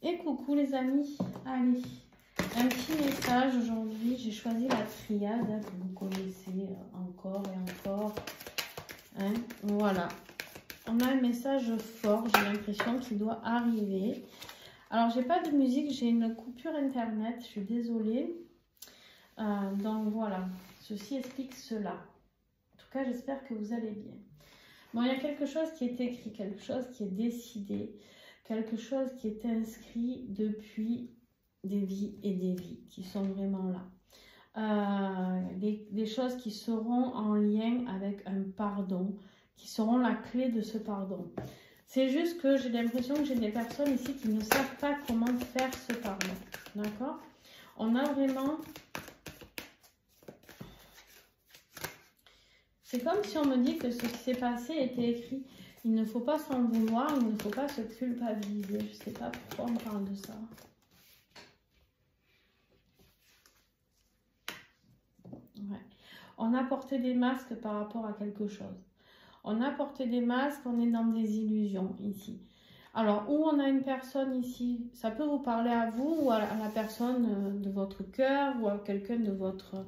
Et coucou les amis, allez, un petit message aujourd'hui, j'ai choisi la triade que vous connaissez encore et encore, hein, voilà. On a un message fort, j'ai l'impression qu'il doit arriver. Alors j'ai pas de musique, j'ai une coupure internet, je suis désolée. Donc voilà, ceci explique cela. En tout cas j'espère que vous allez bien. Bon, il y a quelque chose qui est écrit, quelque chose qui est décidé, quelque chose qui est inscrit depuis des vies et des vies qui sont vraiment là. Des choses qui seront en lien avec un pardon, qui seront la clé de ce pardon. C'est juste que j'ai l'impression que j'ai des personnes ici qui ne savent pas comment faire ce pardon. D'accord? On a vraiment... C'est comme si on me dit que ce qui s'est passé était écrit. Il ne faut pas s'en vouloir, il ne faut pas se culpabiliser. Je ne sais pas pourquoi on parle de ça. Ouais. On a porté des masques par rapport à quelque chose. On a porté des masques, on est dans des illusions ici. Alors, où on a une personne ici, ça peut vous parler à vous ou à la personne de votre cœur ou à quelqu'un de votre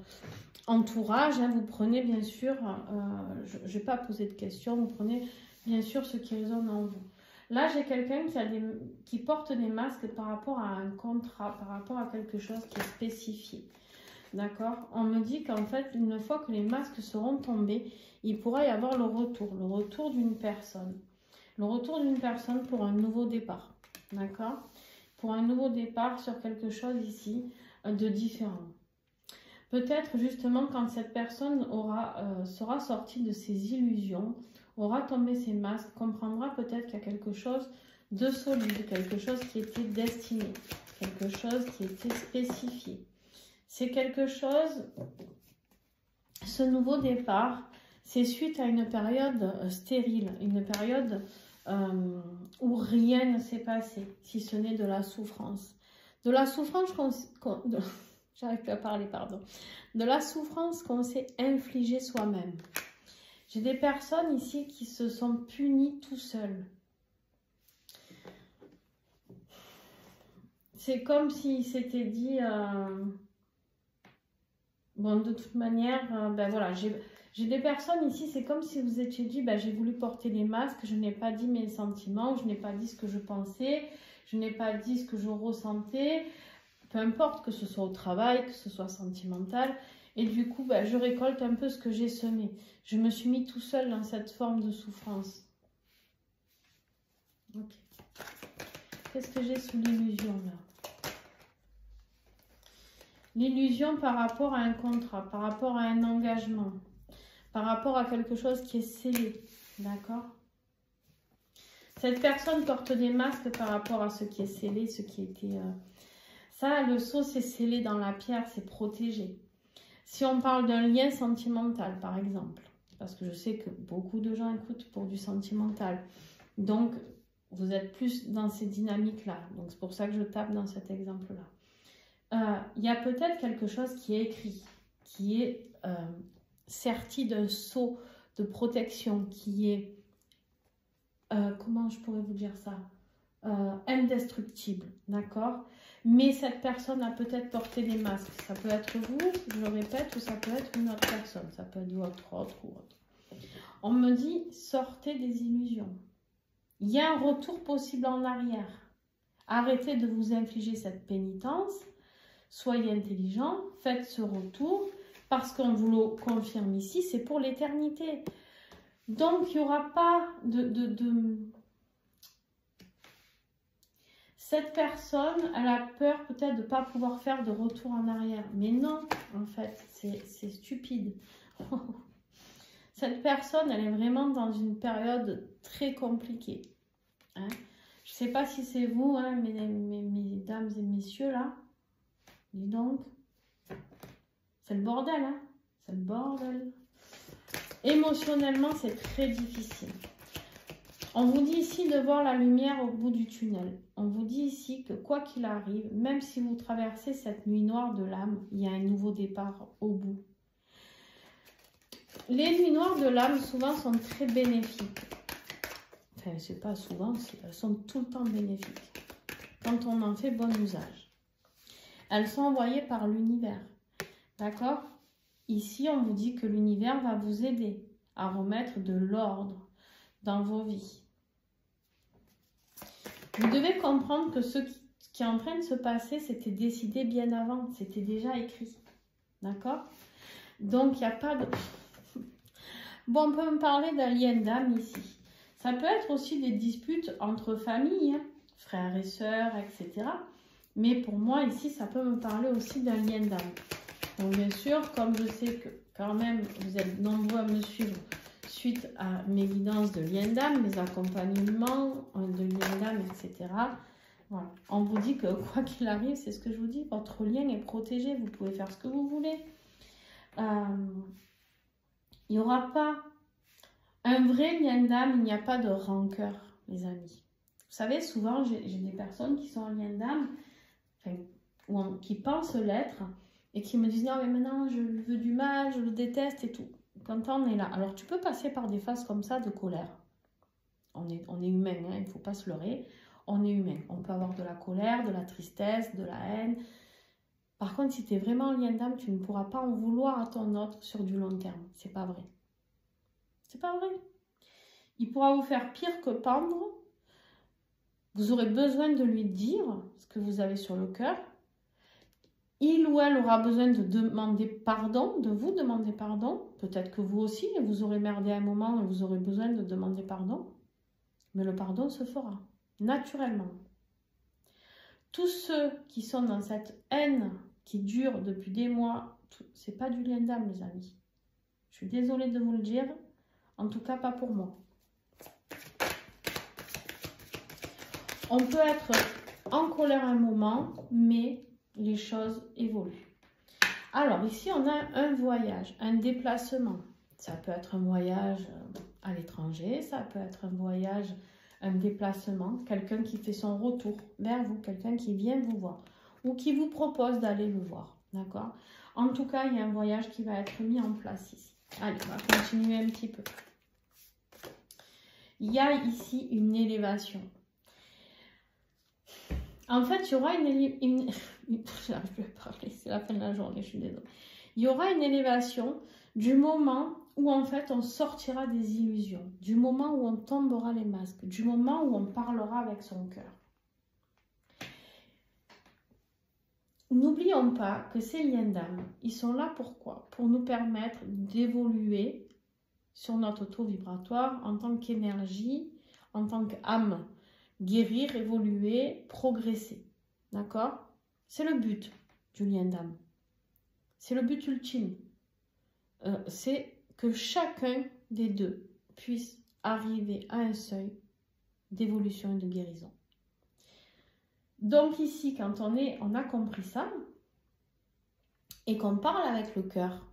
entourage. Hein. Vous prenez bien sûr, je ne vais pas poser de questions, vous prenez bien sûr ce qui résonne en vous. Là, j'ai quelqu'un qui porte des masques par rapport à un contrat, par rapport à quelque chose qui est spécifié. D'accord? On me dit qu'en fait, une fois que les masques seront tombés, il pourra y avoir le retour d'une personne. Le retour d'une personne pour un nouveau départ. D'accord? Pour un nouveau départ sur quelque chose ici de différent. Peut-être justement quand cette personne sera sortie de ses illusions, aura tombé ses masques, comprendra peut-être qu'il y a quelque chose de solide, quelque chose qui était destiné, quelque chose qui était spécifié. C'est quelque chose, ce nouveau départ, c'est suite à une période stérile, une période où rien ne s'est passé, si ce n'est de la souffrance. De la souffrance j'arrive plus à parler, pardon. De la souffrance qu'on s'est infligée soi-même. J'ai des personnes ici qui se sont punies tout seules. C'est comme s'ils s'étaient dit... Bon, de toute manière, ben voilà, j'ai des personnes ici, c'est comme si vous étiez dit, ben, j'ai voulu porter les masques, je n'ai pas dit mes sentiments, je n'ai pas dit ce que je pensais, je n'ai pas dit ce que je ressentais, peu importe que ce soit au travail, que ce soit sentimental, et du coup, ben, je récolte un peu ce que j'ai semé. Je me suis mis tout seul dans cette forme de souffrance. Ok. Qu'est-ce que j'ai sous l'illusion là? L'illusion par rapport à un contrat, par rapport à un engagement, par rapport à quelque chose qui est scellé, d'accord? Cette personne porte des masques par rapport à ce qui est scellé, ce qui était... Ça, le sceau, c'est scellé dans la pierre, c'est protégé. Si on parle d'un lien sentimental, par exemple, parce que je sais que beaucoup de gens écoutent pour du sentimental, donc vous êtes plus dans ces dynamiques-là, donc c'est pour ça que je tape dans cet exemple-là. Il y a peut-être quelque chose qui est écrit, qui est serti d'un sceau de protection, qui est, comment je pourrais vous dire ça, indestructible, d'accord? Mais cette personne a peut-être porté des masques. Ça peut être vous, je le répète, ou ça peut être une autre personne, ça peut être votre autre ou autre. On me dit, sortez des illusions. Il y a un retour possible en arrière. Arrêtez de vous infliger cette pénitence. Soyez intelligent, faites ce retour, parce qu'on vous le confirme ici, c'est pour l'éternité. Donc, il n'y aura pas Cette personne, elle a peur peut-être de ne pas pouvoir faire de retour en arrière. Mais non, en fait, c'est stupide. Cette personne, elle est vraiment dans une période très compliquée. Hein? Je ne sais pas si c'est vous, hein, mesdames et messieurs, là. Dis donc, c'est le bordel, hein? C'est le bordel. Émotionnellement, c'est très difficile. On vous dit ici de voir la lumière au bout du tunnel. On vous dit ici que quoi qu'il arrive, même si vous traversez cette nuit noire de l'âme, il y a un nouveau départ au bout. Les nuits noires de l'âme, souvent, sont très bénéfiques. Enfin, c'est pas souvent, elles sont tout le temps bénéfiques. quand on en fait bon usage. Elles sont envoyées par l'univers. D'accord? Ici, on vous dit que l'univers va vous aider à remettre de l'ordre dans vos vies. Vous devez comprendre que ce qui est en train de se passer, c'était décidé bien avant. C'était déjà écrit. D'accord? Donc, il n'y a pas de... Bon, on peut me parler d'un lien d'âme ici. Ça peut être aussi des disputes entre familles, hein, frères et sœurs, etc. Mais pour moi, ici, ça peut me parler aussi d'un lien d'âme. Donc, bien sûr, comme je sais que quand même, vous êtes nombreux à me suivre suite à mes guidances de lien d'âme, mes accompagnements de lien d'âme, etc. Voilà. On vous dit que quoi qu'il arrive, c'est ce que je vous dis, votre lien est protégé, vous pouvez faire ce que vous voulez. Il n'y aura pas un vrai lien d'âme, il n'y a pas de rancœur, les amis. Vous savez, souvent, j'ai des personnes qui sont en lien d'âme, enfin, qui pensent l'être, et qui me disent « Non, mais maintenant, je lui veux du mal, je le déteste et tout. » Quand on est là, alors tu peux passer par des phases comme ça de colère. On est humain, hein, il ne faut pas se leurrer. On est humain. On peut avoir de la colère, de la tristesse, de la haine. Par contre, si tu es vraiment en lien d'âme, tu ne pourras pas en vouloir à ton autre sur du long terme. C'est pas vrai. C'est pas vrai. Il pourra vous faire pire que pendre. Vous aurez besoin de lui dire ce que vous avez sur le cœur. Il ou elle aura besoin de demander pardon, de vous demander pardon. Peut-être que vous aussi, vous aurez merdé à un moment et vous aurez besoin de demander pardon. Mais le pardon se fera, naturellement. Tous ceux qui sont dans cette haine qui dure depuis des mois, c'est pas du lien d'âme, les amis. Je suis désolée de vous le dire, en tout cas pas pour moi. On peut être en colère un moment, mais les choses évoluent. Alors ici, on a un voyage, un déplacement. Ça peut être un voyage à l'étranger, ça peut être un voyage, un déplacement, quelqu'un qui fait son retour vers vous, quelqu'un qui vient vous voir ou qui vous propose d'aller le voir. D'accord? En tout cas, il y a un voyage qui va être mis en place ici. Allez, on va continuer un petit peu. Il y a ici une élévation. En fait, il y aura une j'arrive plus à parler, c'est la fin de la journée, je suis désolée. Il y aura une élévation du moment où en fait on sortira des illusions, du moment où on tombera les masques, du moment où on parlera avec son cœur. N'oublions pas que ces liens d'âme, ils sont là pourquoi? Pour nous permettre d'évoluer sur notre taux vibratoire en tant qu'énergie, en tant qu'âme. Guérir, évoluer, progresser. D'accord? C'est le but du lien d'âme. C'est le but ultime. C'est que chacun des deux puisse arriver à un seuil d'évolution et de guérison. Donc ici, quand on a compris ça, et qu'on parle avec le cœur,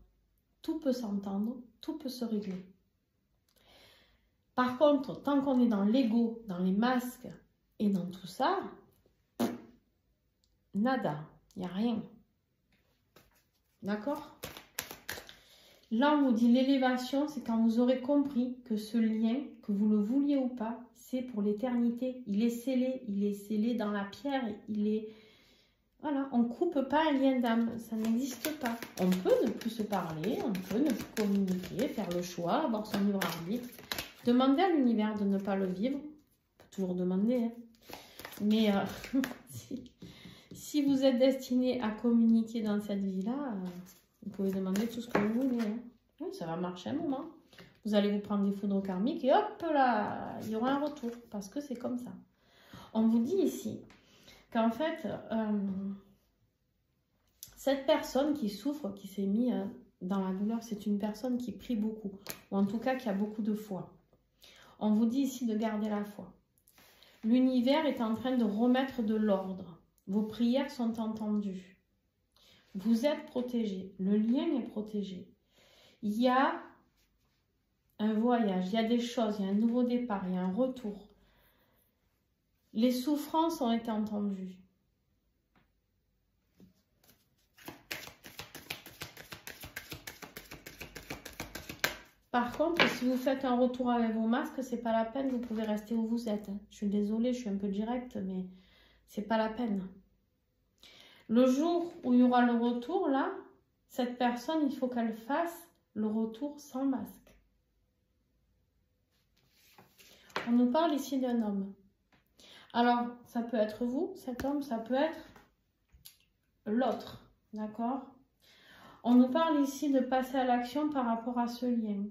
tout peut s'entendre, tout peut se régler. Par contre, tant qu'on est dans l'ego, dans les masques et dans tout ça, nada, il n'y a rien. D'accord? Là, on vous dit l'élévation, c'est quand vous aurez compris que ce lien, que vous le vouliez ou pas, c'est pour l'éternité. Il est scellé dans la pierre, il est... Voilà, on ne coupe pas un lien d'âme, ça n'existe pas. On peut ne plus se parler, on peut ne plus communiquer, faire le choix, avoir son libre arbitre. Demandez à l'univers de ne pas le vivre. On peut toujours demander. Hein. Mais si vous êtes destiné à communiquer dans cette vie-là, vous pouvez demander tout ce que vous voulez. Hein. Oui, ça va marcher un moment. Vous allez vous prendre des foudres karmiques et hop là, il y aura un retour. Parce que c'est comme ça. On vous dit ici qu'en fait, cette personne qui souffre, qui s'est mise dans la douleur, c'est une personne qui prie beaucoup. Ou en tout cas qui a beaucoup de foi. On vous dit ici de garder la foi. L'univers est en train de remettre de l'ordre. Vos prières sont entendues. Vous êtes protégés. Le lien est protégé. Il y a un voyage, il y a des choses, il y a un nouveau départ, il y a un retour. Les souffrances ont été entendues. Par contre, si vous faites un retour avec vos masques, c'est pas la peine, vous pouvez rester où vous êtes. Je suis désolée, je suis un peu directe, mais c'est pas la peine. Le jour où il y aura le retour, là, cette personne, il faut qu'elle fasse le retour sans masque. On nous parle ici d'un homme. Alors, ça peut être vous, cet homme, ça peut être l'autre, d'accord? On nous parle ici de passer à l'action par rapport à ce lien.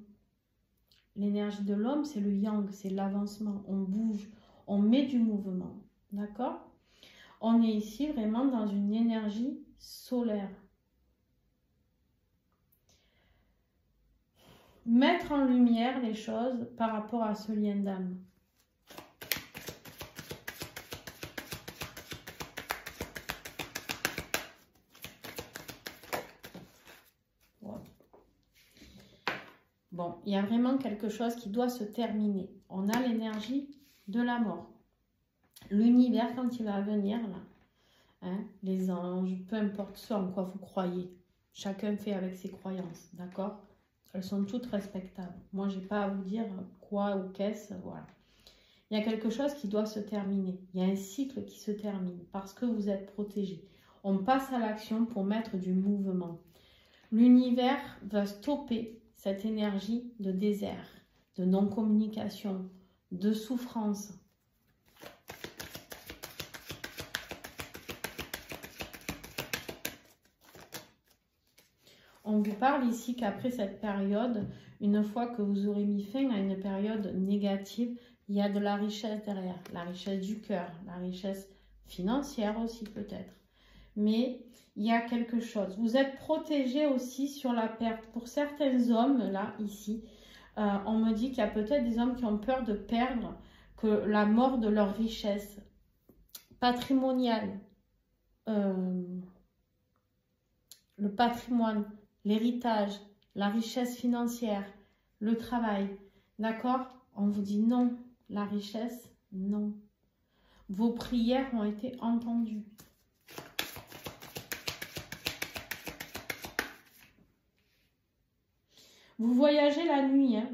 L'énergie de l'homme, c'est le yang, c'est l'avancement. On bouge, on met du mouvement, d'accord? On est ici vraiment dans une énergie solaire. Mettre en lumière les choses par rapport à ce lien d'âme. Bon, il y a vraiment quelque chose qui doit se terminer. On a l'énergie de la mort. L'univers, quand il va venir, là, hein, les anges, peu importe ce en quoi vous croyez, chacun fait avec ses croyances, d'accord? Elles sont toutes respectables. Moi, je n'ai pas à vous dire quoi ou qu'est-ce, voilà. Il y a quelque chose qui doit se terminer. Il y a un cycle qui se termine parce que vous êtes protégé. On passe à l'action pour mettre du mouvement. L'univers va stopper cette énergie de désert, de non-communication, de souffrance. On vous parle ici qu'après cette période, une fois que vous aurez mis fin à une période négative, il y a de la richesse derrière, la richesse du cœur, la richesse financière aussi peut-être. Mais il y a quelque chose. Vous êtes protégé aussi sur la perte. Pour certains hommes, là, ici, on me dit qu'il y a peut-être des hommes qui ont peur de perdre que la mort de leur richesse patrimoniale, le patrimoine, l'héritage, la richesse financière, le travail. D'accord? On vous dit non. La richesse, non. Vos prières ont été entendues. Vous voyagez la nuit, hein.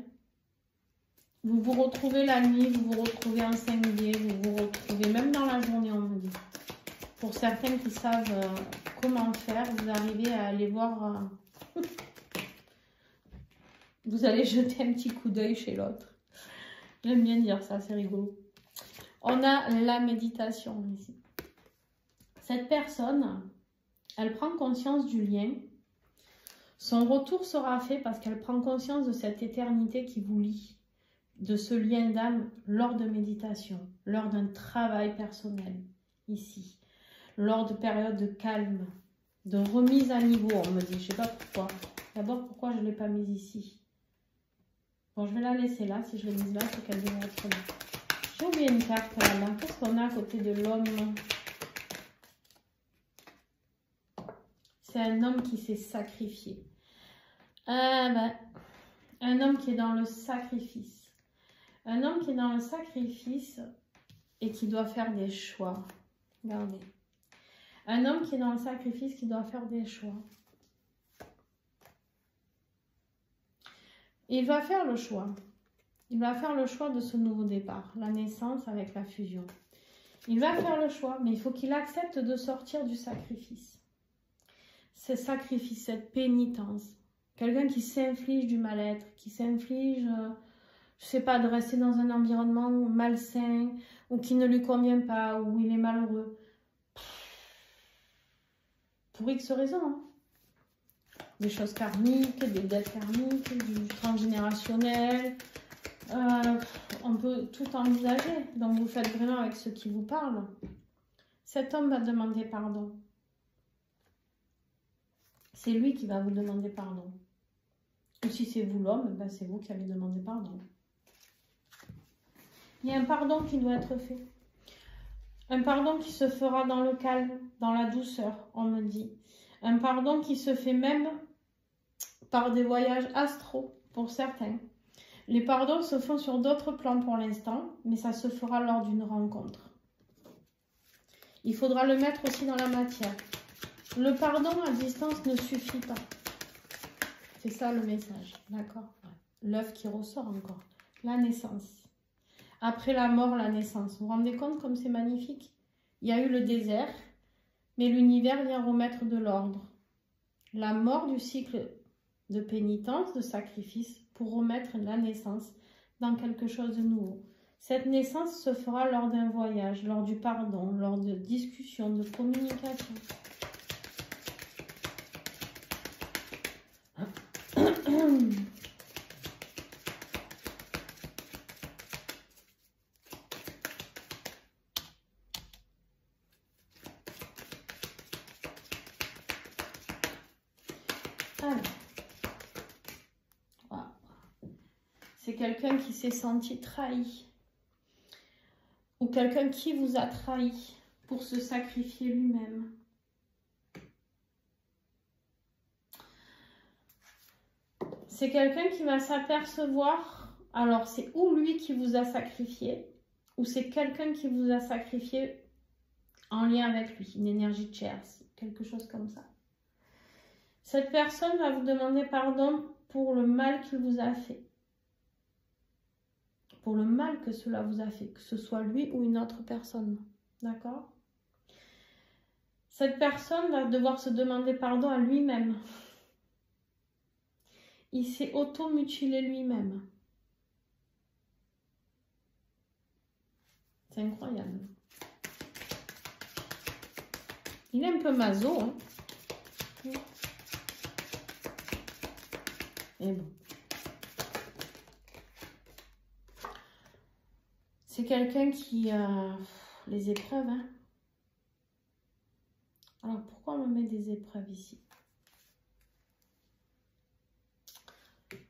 Vous vous retrouvez la nuit, vous vous retrouvez en singulier, vous vous retrouvez même dans la journée, on me dit. Pour certains qui savent comment faire, vous arrivez à aller voir, vous allez jeter un petit coup d'œil chez l'autre. J'aime bien dire ça, c'est rigolo. On a la méditation ici. Cette personne, elle prend conscience du lien. Son retour sera fait parce qu'elle prend conscience de cette éternité qui vous lie, de ce lien d'âme lors de méditation, lors d'un travail personnel, ici, lors de périodes de calme, de remise à niveau, on me dit, je ne sais pas pourquoi. D'abord, pourquoi je ne l'ai pas mise ici? Bon, je vais la laisser là, si je l'ai mise là, c'est qu'elle devrait être là. J'ai oublié une carte là, qu'est-ce qu'on a à côté de l'homme? C'est un homme qui s'est sacrifié. Un homme qui est dans le sacrifice. Un homme qui est dans le sacrifice et qui doit faire des choix. Regardez. Un homme qui est dans le sacrifice, qui doit faire des choix. Il va faire le choix. Il va faire le choix de ce nouveau départ, la naissance avec la fusion. Il va faire le choix, mais il faut qu'il accepte de sortir du sacrifice. Ce sacrifice, cette pénitence. Quelqu'un qui s'inflige du mal-être, qui s'inflige, je ne sais pas, de rester dans un environnement malsain, ou qui ne lui convient pas, ou il est malheureux. Pour X raisons. Hein. Des choses karmiques, des dettes karmiques, du transgénérationnel. On peut tout envisager. Donc vous faites vraiment avec ce qui vous parle. Cet homme va demander pardon. C'est lui qui va vous demander pardon. Ou si c'est vous l'homme, ben c'est vous qui allez demander pardon. Il y a un pardon qui doit être fait. Un pardon qui se fera dans le calme, dans la douceur, on me dit. Un pardon qui se fait même par des voyages astraux, pour certains. Les pardons se font sur d'autres plans pour l'instant, mais ça se fera lors d'une rencontre. Il faudra le mettre aussi dans la matière. Le pardon à distance ne suffit pas. C'est ça le message, d'accord? L'œuf qui ressort encore. La naissance. Après la mort, la naissance. Vous vous rendez compte comme c'est magnifique? il y a eu le désert, mais l'univers vient remettre de l'ordre. La mort du cycle de pénitence, de sacrifice, pour remettre la naissance dans quelque chose de nouveau. Cette naissance se fera lors d'un voyage, lors du pardon, lors de discussions, de communication. Voilà. C'est quelqu'un qui s'est senti trahi. Ou quelqu'un qui vous a trahi pour se sacrifier lui-même. C'est quelqu'un qui va s'apercevoir, alors c'est ou lui qui vous a sacrifié, ou c'est quelqu'un qui vous a sacrifié en lien avec lui, une énergie de chair, quelque chose comme ça. Cette personne va vous demander pardon pour le mal qu'il vous a fait. Pour le mal que cela vous a fait, que ce soit lui ou une autre personne. D'accord? Cette personne va devoir se demander pardon à lui-même. Il s'est auto-mutilé lui-même. C'est incroyable. Il est un peu maso, hein? Et bon. C'est quelqu'un qui a les épreuves, hein? Alors, pourquoi on me met des épreuves ici?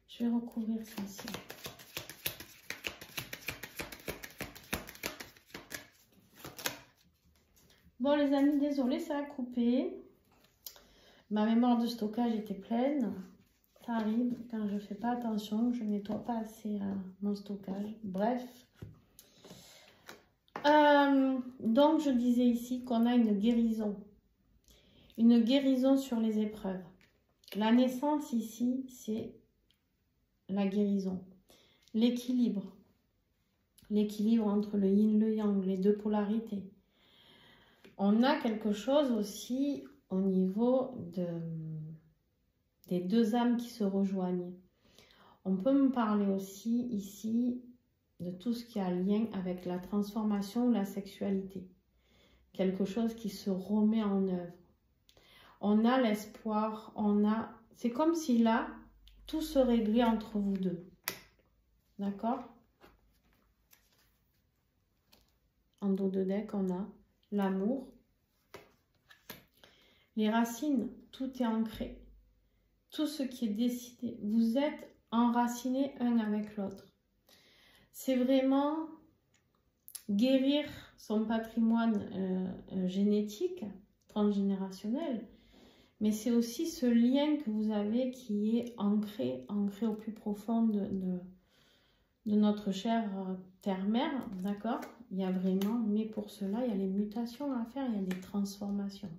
Je vais recouvrir celle-ci. Bon, les amis, désolé, ça a coupé. Ma mémoire de stockage était pleine. Ça arrive quand je ne fais pas attention, je ne nettoie pas assez mon stockage. Bref. Donc, je disais ici qu'on a une guérison. Une guérison sur les épreuves. La naissance ici, c'est la guérison. L'équilibre. L'équilibre entre le yin et le yang, les deux polarités. On a quelque chose aussi au niveau des deux âmes qui se rejoignent. On peut me parler aussi ici de tout ce qui a lien avec la transformation ou la sexualité. Quelque chose qui se remet en œuvre. On a l'espoir, c'est comme si là, tout se réglait entre vous deux. D'accord? En dos de deck, on a l'amour. Les racines, tout est ancré. Tout ce qui est décidé. Vous êtes enracinés un avec l'autre. C'est vraiment guérir son patrimoine génétique, transgénérationnel. Mais c'est aussi ce lien que vous avez qui est ancré au plus profond de notre chère terre-mère, d'accord? Il y a vraiment, mais pour cela, il y a les mutations à faire, il y a des transformations.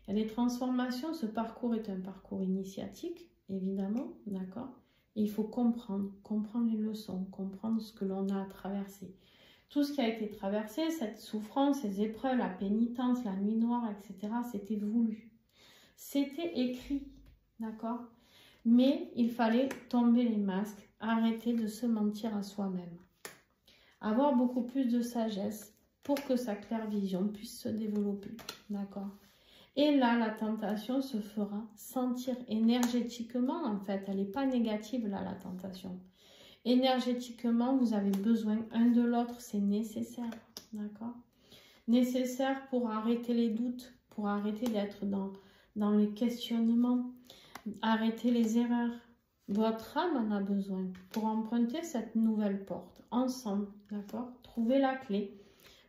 Il y a des transformations, ce parcours est un parcours initiatique, évidemment, d'accord? Il faut comprendre les leçons, comprendre ce que l'on a à traverser. Tout ce qui a été traversé, cette souffrance, ces épreuves, la pénitence, la nuit noire, etc., c'était voulu. C'était écrit, d'accord? Mais il fallait tomber les masques, arrêter de se mentir à soi-même. Avoir beaucoup plus de sagesse pour que sa claire vision puisse se développer, d'accord? Et là, la tentation se fera sentir énergétiquement, en fait. Elle n'est pas négative, là, la tentation. Énergétiquement, vous avez besoin un de l'autre, c'est nécessaire, d'accord? Nécessaire pour arrêter les doutes, pour arrêter d'être dans les questionnements, arrêter les erreurs. Votre âme en a besoin pour emprunter cette nouvelle porte, ensemble, d'accord? Trouver la clé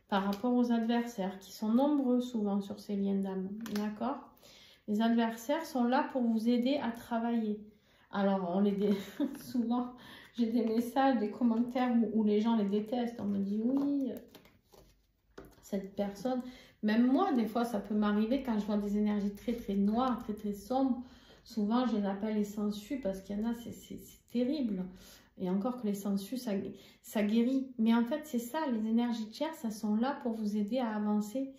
par rapport aux adversaires, qui sont nombreux souvent sur ces liens d'âme, d'accord? Les adversaires sont là pour vous aider à travailler. Alors, souvent, j'ai des messages, des commentaires où les gens les détestent. On me dit, oui, cette personne... Même moi, des fois, ça peut m'arriver quand je vois des énergies très, très noires, très, très sombres. Souvent, je les appelle les sangsues parce qu'il y en a, c'est terrible. Et encore que les sangsues, ça guérit. Mais en fait, c'est ça, les énergies tierces, elles sont là pour vous aider à avancer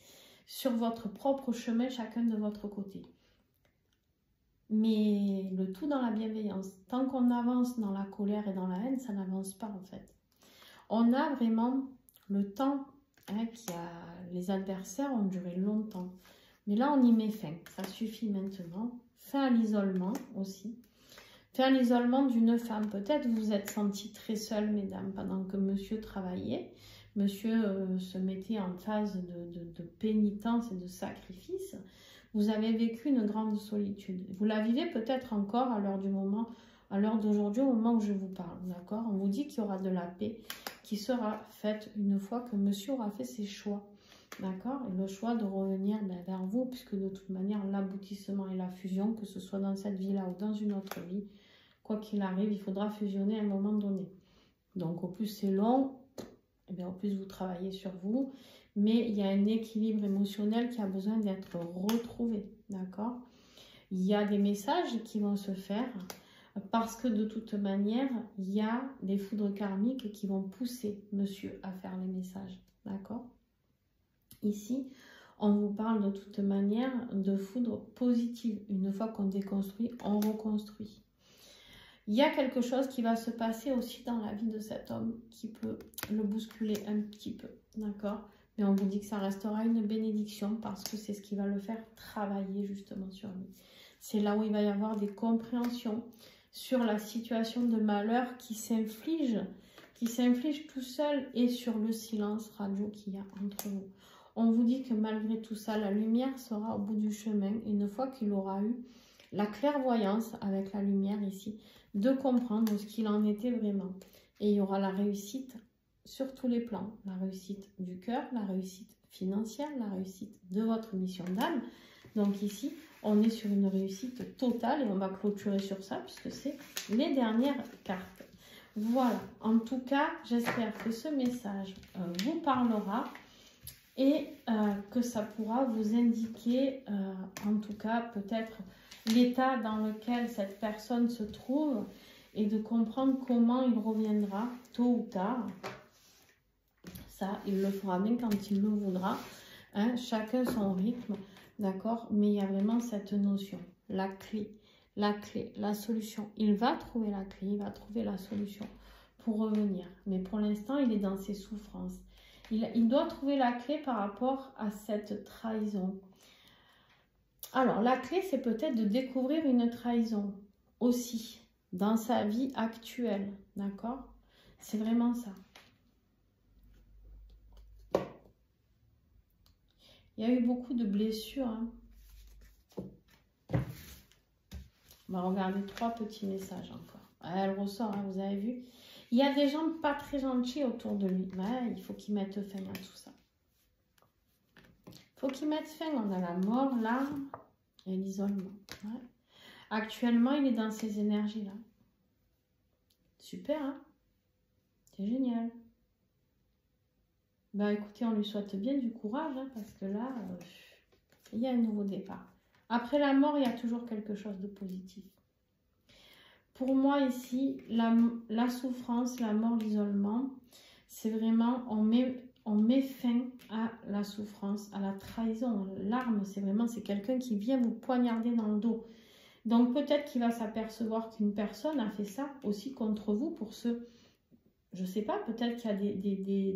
sur votre propre chemin, chacun de votre côté. Mais le tout dans la bienveillance. Tant qu'on avance dans la colère et dans la haine, ça n'avance pas en fait. On a vraiment le temps, hein, les adversaires ont duré longtemps. Mais là, on y met fin. Ça suffit maintenant. Fin à l'isolement aussi. Fin à l'isolement d'une femme. Peut-être vous vous êtes senti très seule, mesdames, pendant que monsieur travaillait. Monsieur se mettait en phase de pénitence et de sacrifice. Vous avez vécu une grande solitude. Vous la vivez peut-être encore à l'heure du moment, à l'heure d'aujourd'hui, au moment où je vous parle. D'accord? On vous dit qu'il y aura de la paix qui sera faite une fois que monsieur aura fait ses choix. D'accord? Et le choix de revenir vers vous, puisque de toute manière, l'aboutissement et la fusion, que ce soit dans cette vie-là ou dans une autre vie, quoi qu'il arrive, il faudra fusionner à un moment donné. Donc, au plus c'est long, eh bien, au plus vous travaillez sur vous. Mais il y a un équilibre émotionnel qui a besoin d'être retrouvé. D'accord? Il y a des messages qui vont se faire parce que de toute manière, il y a des foudres karmiques qui vont pousser monsieur à faire les messages. D'accord? Ici, on vous parle de toute manière de foudre positive. Une fois qu'on déconstruit, on reconstruit. Il y a quelque chose qui va se passer aussi dans la vie de cet homme qui peut le bousculer un petit peu. D'accord? Mais on vous dit que ça restera une bénédiction parce que c'est ce qui va le faire travailler justement sur lui. C'est là où il va y avoir des compréhensions sur la situation de malheur qui s'inflige tout seul et sur le silence radio qu'il y a entre vous. On vous dit que malgré tout ça, la lumière sera au bout du chemin. Une fois qu'il aura eu la clairvoyance avec la lumière ici, de comprendre ce qu'il en était vraiment. Et il y aura la réussite sur tous les plans. La réussite du cœur, la réussite financière, la réussite de votre mission d'âme. Donc ici, on est sur une réussite totale et on va clôturer sur ça puisque c'est les dernières cartes. Voilà, en tout cas, j'espère que ce message vous parlera et que ça pourra vous indiquer, en tout cas, peut-être l'état dans lequel cette personne se trouve et de comprendre comment il reviendra tôt ou tard. Ça, il le fera bien quand il le voudra. Hein, chacun son rythme, d'accord? Mais il y a vraiment cette notion, la clé, la solution. Il va trouver la clé, il va trouver la solution pour revenir. Mais pour l'instant, il est dans ses souffrances. Il doit trouver la clé par rapport à cette trahison. Alors, la clé, c'est peut-être de découvrir une trahison aussi dans sa vie actuelle, d'accord? C'est vraiment ça. Il y a eu beaucoup de blessures. Hein. On va regarder 3 petits messages encore. Elle ressort, hein, vous avez vu. Il y a des gens pas très gentils autour de lui. Ouais, il faut qu'ils mettent fin à tout ça. Il faut qu'ils mettent fin. On a la mort, l'arme et l'isolement. Ouais. Actuellement, il est dans ces énergies-là. Super, hein? C'est génial. Bah écoutez, on lui souhaite bien du courage, hein, parce que là, il y a un nouveau départ. Après la mort, il y a toujours quelque chose de positif. Pour moi ici, la souffrance, la mort, l'isolement, c'est vraiment, on met fin à la souffrance, à la trahison. L'arme, c'est quelqu'un qui vient vous poignarder dans le dos. Donc peut-être qu'il va s'apercevoir qu'une personne a fait ça aussi contre vous pour ce... Je ne sais pas, peut-être qu'il y a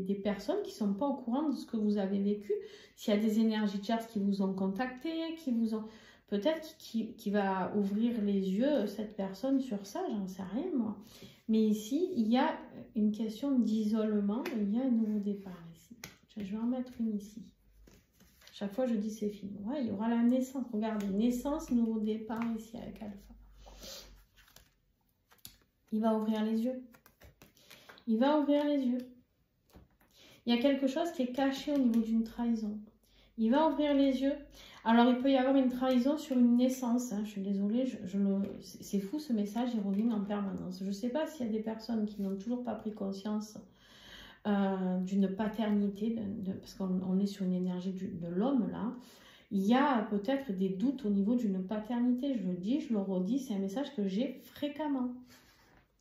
des personnes qui ne sont pas au courant de ce que vous avez vécu. S'il y a des énergies tierces qui vous ont contacté, qui vous ont... Peut-être qu'il va ouvrir les yeux, cette personne, sur ça, j'en sais rien, moi. Mais ici, il y a une question d'isolement, il y a un nouveau départ ici. Je vais en mettre une ici. Chaque fois, je dis c'est fini. Ouais, il y aura la naissance. Regardez, naissance, nouveau départ ici avec Alpha. Il va ouvrir les yeux. Il va ouvrir les yeux. Il y a quelque chose qui est caché au niveau d'une trahison. Il va ouvrir les yeux. Alors, il peut y avoir une trahison sur une naissance. Hein. Je suis désolée, c'est fou ce message, il revient en permanence. Je ne sais pas s'il y a des personnes qui n'ont toujours pas pris conscience d'une paternité, parce qu'on est sur une énergie de l'homme là. Il y a peut-être des doutes au niveau d'une paternité. Je le dis, je le redis, c'est un message que j'ai fréquemment.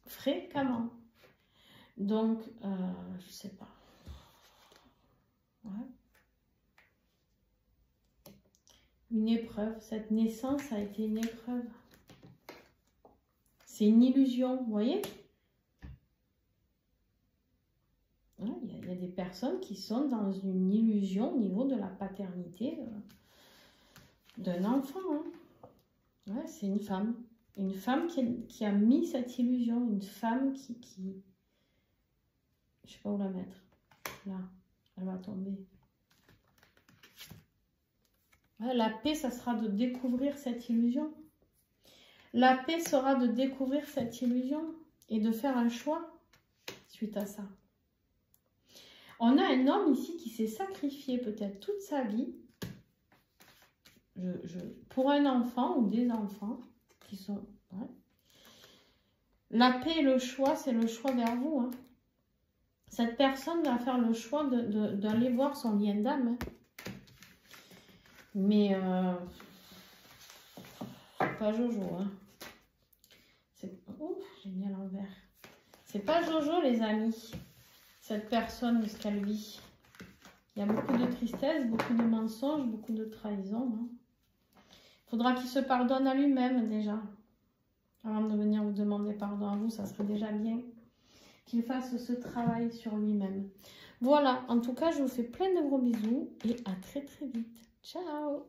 Fréquemment. Donc, je sais pas. Ouais. Une épreuve. Cette naissance a été une épreuve. C'est une illusion, vous voyez? Il y a des personnes qui sont dans une illusion au niveau de la paternité d'un enfant. Hein. Ouais, c'est une femme. Une femme qui a mis cette illusion. Une femme qui... Je sais pas où la mettre. Là, elle va tomber. Ouais, la paix, ça sera de découvrir cette illusion. La paix sera de découvrir cette illusion et de faire un choix suite à ça. On a un homme ici qui s'est sacrifié peut-être toute sa vie pour un enfant ou des enfants qui sont... Ouais. La paix et le choix, c'est le choix vers vous. Hein. Cette personne va faire le choix d'aller voir son lien d'âme. Hein. Mais c'est pas Jojo. Hein. Ouf, j'ai mis à l'envers. C'est pas Jojo, les amis. Cette personne, ce qu'elle vit. Il y a beaucoup de tristesse, beaucoup de mensonges, beaucoup de trahison. Hein. Il faudra qu'il se pardonne à lui-même déjà. Avant de venir vous demander pardon à vous, ça serait déjà bien qu'il fasse ce travail sur lui-même. Voilà, en tout cas, je vous fais plein de gros bisous et à très très vite. Ciao!